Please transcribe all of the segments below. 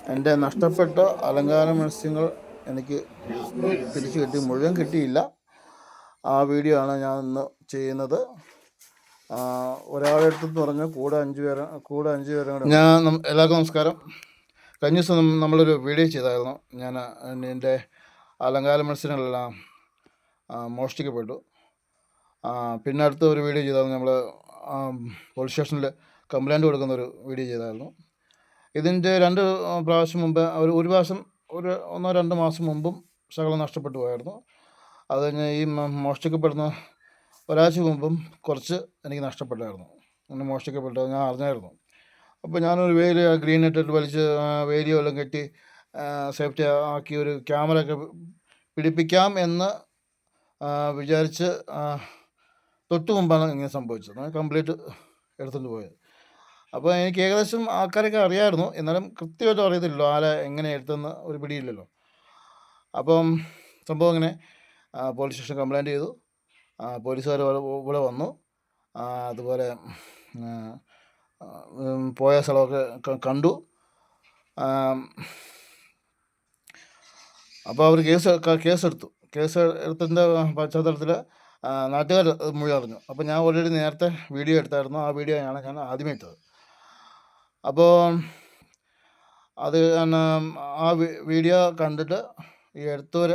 എൻ്റെ നഷ്ടപ്പെട്ട അലങ്കാര മത്സ്യങ്ങൾ എനിക്ക് തിരിച്ചു കിട്ടി. മുഴുവൻ കിട്ടിയില്ല. ആ വീഡിയോ ആണ് ഞാൻ ഇന്ന് ചെയ്യുന്നത്. ഒരാളുടെ അടുത്തെന്ന് പറഞ്ഞാൽ കൂടെ 5 പേര് കൂടെ. എല്ലാവർക്കും നമസ്കാരം. കഴിഞ്ഞ ദിവസം നമ്മളൊരു വീഡിയോ ചെയ്തായിരുന്നു. ഞാൻ എൻ്റെ അലങ്കാര മത്സ്യങ്ങളെല്ലാം മോഷ്ടിക്കപ്പെട്ടു. പിന്നെ അടുത്ത ഒരു വീഡിയോ ചെയ്തായിരുന്നു. നമ്മൾ പോലീസ് സ്റ്റേഷനിൽ കംപ്ലൈൻറ്റ് കൊടുക്കുന്ന ഒരു വീഡിയോ ചെയ്തായിരുന്നു. ഇതിൻ്റെ 2 പ്രാവശ്യം മുമ്പ് ഒരു പ്രാവശ്യം ഒരു 1-2 മാസം മുമ്പും ശകലം നഷ്ടപ്പെട്ടു പോയായിരുന്നു. അത് കഴിഞ്ഞ് ഈ മോഷ്ടിക്കപ്പെടുന്ന ഒരാഴ്ച മുമ്പും കുറച്ച് എനിക്ക് നഷ്ടപ്പെട്ടായിരുന്നു. അങ്ങനെ മോഷ്ടിക്കപ്പെട്ടത് ഞാൻ അറിഞ്ഞായിരുന്നു. അപ്പോൾ ഞാനൊരു ഗ്രീൻ നെറ്റ് വലിച്ച് വേലിയോ എല്ലാം കെട്ടി സേഫ്റ്റി ആക്കി ഒരു ക്യാമറ ഒക്കെ പിടിപ്പിക്കാം എന്ന് വിചാരിച്ച് തൊട്ട് മുമ്പാണ് ഇങ്ങനെ സംഭവിച്ചത്. കംപ്ലീറ്റ് എടുത്തുകൊണ്ട് പോയത്. അപ്പോൾ എനിക്ക് ഏകദേശം ആൾക്കാരൊക്കെ അറിയാമായിരുന്നു. എന്നാലും കൃത്യമായിട്ട് അറിയത്തില്ലല്ലോ ആരെ എങ്ങനെ എടുത്തെന്ന് ഒരു പിടിയില്ലല്ലോ. അപ്പം സംഭവം ഇങ്ങനെ പോലീസ് സ്റ്റേഷൻ കംപ്ലൈൻറ്റ് ചെയ്തു. പോലീസുകാർ ഇവിടെ വന്നു. അതുപോലെ പോയ സ്ഥലമൊക്കെ കണ്ടു. അപ്പോൾ അവർ കേസെടുത്തു. കേസെടുത്തതിൻ്റെ പശ്ചാത്തലത്തിൽ നാട്ടുകാർ മുഴുവൻ അറിഞ്ഞു. അപ്പോൾ ഞാൻ ഓൾറെഡി നേരത്തെ വീഡിയോ എടുത്തായിരുന്നു. ആ വീഡിയോ ആണ് ഞാൻ ആദ്യമേ ഇട്ടത്. അപ്പോൾ അത് ആ വീഡിയോ കണ്ടിട്ട് ഈ എടുത്തവർ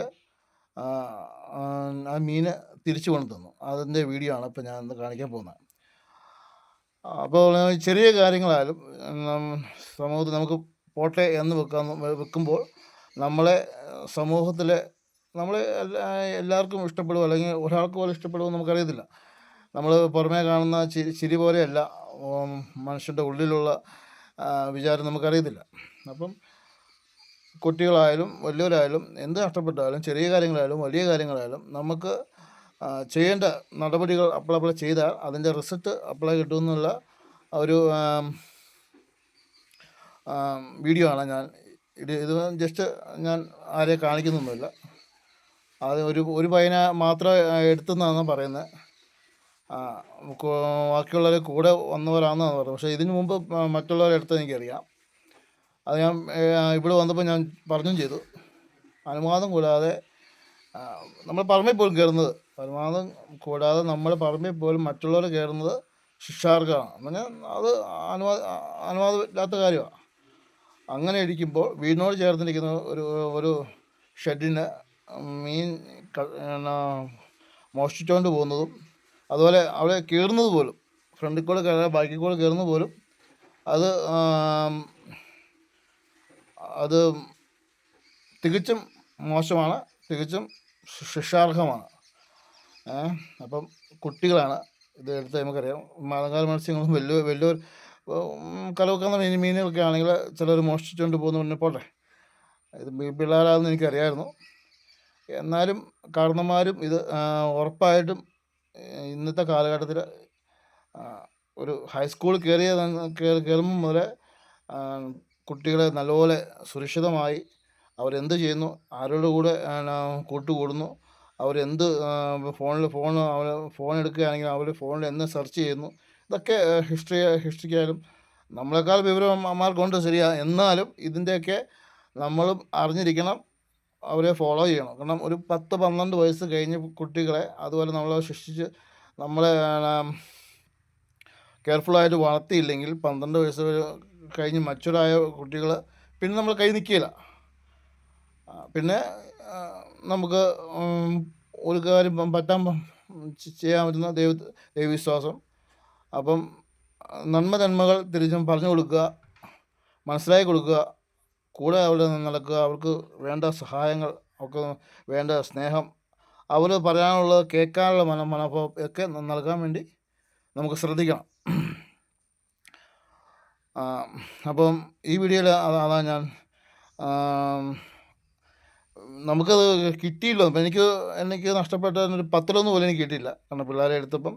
ആ മീൻ തിരിച്ചു കൊണ്ടു തന്നു. അതിൻ്റെ വീഡിയോ ആണ് ഇപ്പോൾ ഞാൻ ഇന്ന് കാണിക്കാൻ പോകുന്നത്. അപ്പോൾ ചെറിയ കാര്യങ്ങളായാലും സമൂഹത്തിൽ നമുക്ക് പോട്ടെ എന്ന് വെക്കുമ്പോൾ നമ്മളെ സമൂഹത്തിലെ നമ്മളെ എല്ലാവർക്കും ഇഷ്ടപ്പെടുമോ അല്ലെങ്കിൽ ഒരാൾക്ക് പോലും ഇഷ്ടപ്പെടുമോ നമുക്കറിയത്തില്ല. നമ്മൾ പുറമേ കാണുന്ന ചിരി പോലെയല്ല മനുഷ്യൻ്റെ ഉള്ളിലുള്ള വിചാരം നമുക്കറിയത്തില്ല. അപ്പം കുട്ടികളായാലും വലിയവരായാലും എന്ത് നഷ്ടപ്പെട്ടാലും ചെറിയ കാര്യങ്ങളായാലും വലിയ കാര്യങ്ങളായാലും നമുക്ക് ചെയ്യേണ്ട നടപടികൾ അപ്പോൾ ചെയ്താൽ അതിൻ്റെ റിസൾട്ട് അപ്ലൈ കിട്ടുമെന്നുള്ള ഒരു വീഡിയോ ആണ് ഞാൻ ഇത് ജസ്റ്റ് ഞാൻ ആരെയും കാണിക്കുന്നൊന്നുമില്ല. അത് ഒരു പയ്യനെ മാത്രം എടുത്തെന്നാണ് പറയുന്നത്. ബാക്കിയുള്ളവർ കൂടെ വന്നവരാണെന്നാണ് പറയുന്നത്. പക്ഷേ ഇതിനു മുമ്പ് മറ്റുള്ളവരെ എടുത്തത് എനിക്കറിയാം. അത് ഞാൻ ഇവിടെ വന്നപ്പോൾ ഞാൻ പറഞ്ഞും ചെയ്തു. അനുവാദം കൂടാതെ നമ്മൾ പറമ്പിൽ പോലും കയറുന്നത് അനുവാദം കൂടാതെ നമ്മൾ പറമ്പിൽ പോലും മറ്റുള്ളവർ കയറുന്നത് ശിക്ഷാർഹമാണ്. പറഞ്ഞാൽ അത് അനുവാദമില്ലാത്ത കാര്യമാണ്. അങ്ങനെ ഇരിക്കുമ്പോൾ വീടിനോട് ചേർന്നിരിക്കുന്ന ഒരു ഷെഡിന് മീൻ മോഷ്ടിച്ചുകൊണ്ട് പോകുന്നതും അതുപോലെ അവിടെ കയറുന്നത് പോലും ഫ്രണ്ടിൽ കൂടെ കയറുക ബാക്കിൽ കൂടെ കയറുന്നത് പോലും അത് തികച്ചും മോശമാണ്, തികച്ചും ശിക്ഷാർഹമാണ്. അപ്പം കുട്ടികളാണ് ഇത് എടുത്ത് നമുക്കറിയാം. അലങ്കാര മത്സ്യങ്ങളും വലിയൊരു കലവെക്കുന്ന മീനുകളൊക്കെ ആണെങ്കിൽ ചിലർ മോഷ്ടിച്ചുകൊണ്ട് പോകുന്ന മുന്നേ പോട്ടെ, ഇത് പിള്ളേരാണെന്ന് എനിക്കറിയാമായിരുന്നു. എന്നാലും കാരണന്മാരും ഇത് ഉറപ്പായിട്ടും ഇന്നത്തെ കാലഘട്ടത്തിൽ ഒരു ഹൈസ്കൂൾ കയറുമ്പോൾ മുതലേ കുട്ടികളെ നല്ലപോലെ സുരക്ഷിതമായി അവരെന്ത് ചെയ്യുന്നു, ആരുടെ കൂടെ കൂട്ടുകൂടുന്നു, അവരെന്ത് ഫോൺ എടുക്കുകയാണെങ്കിൽ അവർ ഫോണിൽ എന്ത് സെർച്ച് ചെയ്യുന്നു, ഇതൊക്കെ ഹിസ്റ്ററിക്കായാലും നമ്മളെക്കാൾ വിവരം അമ്മമാർക്കുണ്ട്, ശരിയാ. എന്നാലും ഇതിൻ്റെയൊക്കെ നമ്മളും അറിഞ്ഞിരിക്കണം, അവരെ ഫോളോ ചെയ്യണം. കാരണം ഒരു 10-12 വയസ്സ് കഴിഞ്ഞ് കുട്ടികളെ അതുപോലെ നമ്മളെ ശിക്ഷിച്ച് നമ്മളെ കെയർഫുള്ളായിട്ട് വളർത്തിയില്ലെങ്കിൽ 12 വയസ്സ് കഴിഞ്ഞ് മച്ചുറായ കുട്ടികൾ പിന്നെ നമ്മൾ കൈ നിൽക്കില്ല. പിന്നെ നമുക്ക് ഒരു കാര്യം ചെയ്യാൻ പറ്റുന്ന ദൈവവിശ്വാസം. അപ്പം നന്മകൾ തിരിച്ചും പറഞ്ഞു കൊടുക്കുക, മനസ്സിലാക്കി കൊടുക്കുക, കൂടെ അവിടെ നടക്കുക, അവർക്ക് വേണ്ട സഹായങ്ങൾ, അവർക്ക് വേണ്ട സ്നേഹം, അവർ പറയാനുള്ളത് കേൾക്കാനുള്ള മനോഭാവം ഒക്കെ നൽകാൻ വേണ്ടി നമുക്ക് ശ്രദ്ധിക്കണം. അപ്പം ഈ വീഡിയോയിൽ അതാണ് ഞാൻ നമുക്കത് കിട്ടിയില്ല. അപ്പം എനിക്ക് നഷ്ടപ്പെട്ട ഒരു 10 പോലും എനിക്ക് കിട്ടിയില്ല. കാരണം പിള്ളേരെ എടുത്തപ്പം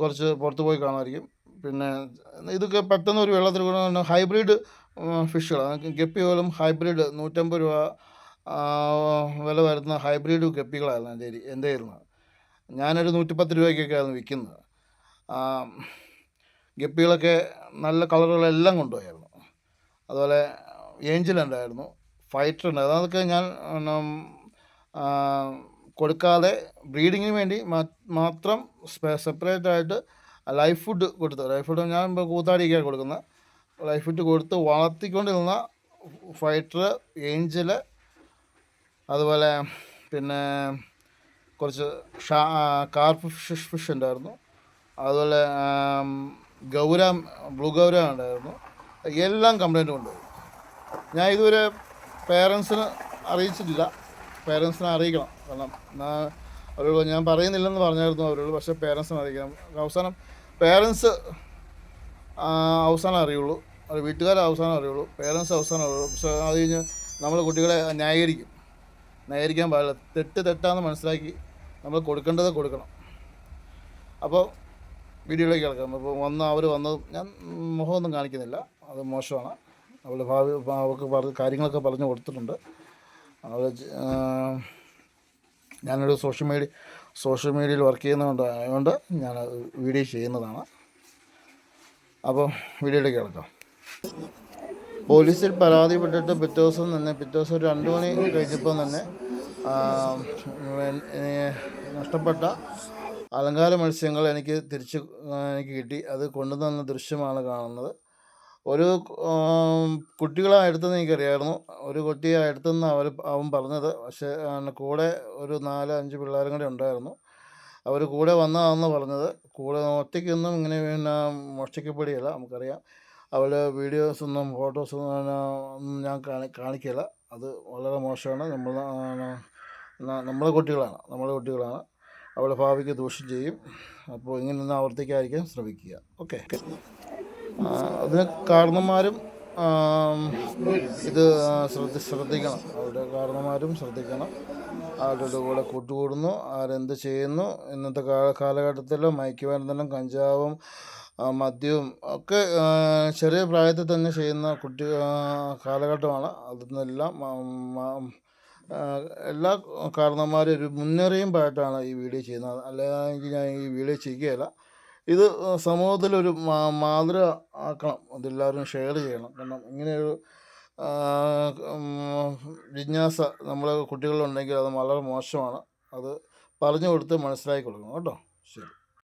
കുറച്ച് പുറത്ത് പോയി കാണുമായിരിക്കും. പിന്നെ ഇതൊക്കെ പെട്ടെന്ന് ഒരു വെള്ളത്തിൽ കൂടെ ഹൈബ്രിഡ് ഫിഷുകളാണ്. ഗപ്പി പോലും ഹൈബ്രിഡ് 150 രൂപ വില വരുന്ന ഹൈബ്രിഡ് ഗപ്പികളായിരുന്നു എൻ്റെ ഇരുന്നത്. ഞാനൊരു 110 രൂപയ്ക്കൊക്കെ ആയിരുന്നു വിൽക്കുന്നത്. ഗപ്പികളൊക്കെ നല്ല കളറുകളെല്ലാം കൊണ്ടുപോയായിരുന്നു. അതുപോലെ ഏഞ്ചൽ ഉണ്ടായിരുന്നു, ഫൈറ്റർ ഉണ്ടായിരുന്നു. അതൊക്കെ ഞാൻ ആ, കൊടുക്കാതെ ബ്രീഡിങ്ങിന് വേണ്ടി മാത്രം സെപ്പറേറ്റ് ആയിട്ട് ലൈഫ് ഫുഡ് കൊടുത്തു. ലൈഫ് ഫുഡ് ഞാൻ ഇപ്പോൾ കൂത്താടിക്കാണ് കൊടുക്കുന്നത്. ലൈഫ് ഫുഡ് കൊടുത്ത് വളർത്തിക്കൊണ്ടിരുന്ന ഫൈറ്റർ, ഏഞ്ചൽ, അതുപോലെ പിന്നെ കുറച്ച് കാർപ്പ് ഫിഷ് ഉണ്ടായിരുന്നു, അതുപോലെ ഗൗര, ബ്ലൂ ഗൗര ഉണ്ടായിരുന്നു. എല്ലാം കംപ്ലൈൻറ്റ് കൊണ്ടുപോയി. ഞാൻ ഇതുവരെ പേരൻസിന് അറിയിച്ചിട്ടില്ല. പേരൻസിനെ അറിയിക്കണം. കാരണം അവരോട് ഞാൻ പറയുന്നില്ലെന്ന് പറഞ്ഞായിരുന്നു അവരോട്. പക്ഷേ പേരൻസിനെ അറിയിക്കണം. അവസാനം പേരൻസ് അവസാനം അറിയുള്ളൂ, അത് വീട്ടുകാർ അവസാനം അറിയുള്ളൂ, പേരൻസ് അവസാനം അറിയുള്ളൂ. പക്ഷേ അത് കഴിഞ്ഞ് നമ്മൾ കുട്ടികളെ ന്യായീകരിക്കാൻ പാടില്ല. തെറ്റാന്ന് മനസ്സിലാക്കി നമ്മൾ കൊടുക്കേണ്ടത് കൊടുക്കണം. അപ്പോൾ വീഡിയോയിലേക്ക് കിടക്കാം. അപ്പോൾ അവർ വന്നത് ഞാൻ മുഖമൊന്നും കാണിക്കുന്നില്ല, അത് മോശമാണ്. അവളുടെ അവർക്ക് കാര്യങ്ങളൊക്കെ പറഞ്ഞു കൊടുത്തിട്ടുണ്ട്. അത് ഞാനൊരു സോഷ്യൽ മീഡിയയിൽ വർക്ക് ചെയ്യുന്നതുകൊണ്ട് ഞാൻ വീഡിയോ ചെയ്യുന്നതാണ്. അപ്പോൾ വീഡിയോയിലേക്ക് കിടക്കാം. പോലീസിൽ പരാതിപ്പെട്ടിട്ട് പിറ്റേ ദിവസം 2 മണി കഴിഞ്ഞപ്പോൾ തന്നെ നഷ്ടപ്പെട്ട അലങ്കാര മത്സ്യങ്ങൾ എനിക്ക് കിട്ടി. അത് കൊണ്ടുവന്ന ദൃശ്യമാണ് കാണുന്നത്. ഒരു കുട്ടികളെ എടുത്തെന്ന് എനിക്കറിയായിരുന്നു. ഒരു കുട്ടിയെ എടുത്തെന്ന് അവൻ പറഞ്ഞത്. പക്ഷേ കൂടെ ഒരു 4-5 പിള്ളേരും കൂടെ ഉണ്ടായിരുന്നു. അവർ കൂടെ വന്നതാണെന്ന് പറഞ്ഞത്. കൂടെ ഒറ്റയ്ക്കൊന്നും ഇങ്ങനെ മോഷ്ടിക്കപ്പെടുകയില്ല, നമുക്കറിയാം. അവളുടെ വീഡിയോസൊന്നും ഫോട്ടോസൊന്നും ഞാൻ കാണിക്കില്ല. അത് വളരെ മോശമാണ്. നമ്മളെ കുട്ടികളാണ്. അവളുടെ ഭാവിക്ക് ദൂഷ്യം ചെയ്യും. അപ്പോൾ ഇങ്ങനെയൊന്നും ആവർത്തിക്കാതിരിക്കാൻ ശ്രമിക്കുക. ഓക്കെ. അതിന് കാരണന്മാരും ഇത് ശ്രദ്ധിക്കണം. അവരുടെ കാരണന്മാരും ശ്രദ്ധിക്കണം. ആരുടെ കൂടെ കൂട്ടുകൂടുന്നു, ആരെന്ത് ചെയ്യുന്നു. ഇന്നത്തെ കാലഘട്ടത്തിൽ മയക്കുമരുന്നും കഞ്ചാവും മദ്യവും ഒക്കെ ചെറിയ പ്രായത്തിൽ തന്നെ ചെയ്യുന്ന കാലഘട്ടമാണ്. അതിനെല്ലാം എല്ലാ കാരണന്മാരും ഒരു മുന്നറിയിപ്പായിട്ടാണ് ഈ വീഡിയോ ചെയ്യുന്നത്. അല്ലെങ്കിൽ ഞാൻ ഈ വീഡിയോ ചെയ്യുകയില്ല. ഇത് സമൂഹത്തിലൊരു മാതൃക ആക്കണം. അതെല്ലാവരും ഷെയർ ചെയ്യണം. കാരണം ഇങ്ങനെയൊരു ജിജ്ഞാസ നമ്മളെ കുട്ടികളുണ്ടെങ്കിൽ അത് വളരെ മോശമാണ്. അത് പറഞ്ഞു കൊടുത്ത് മനസ്സിലാക്കി കൊടുക്കണം കേട്ടോ.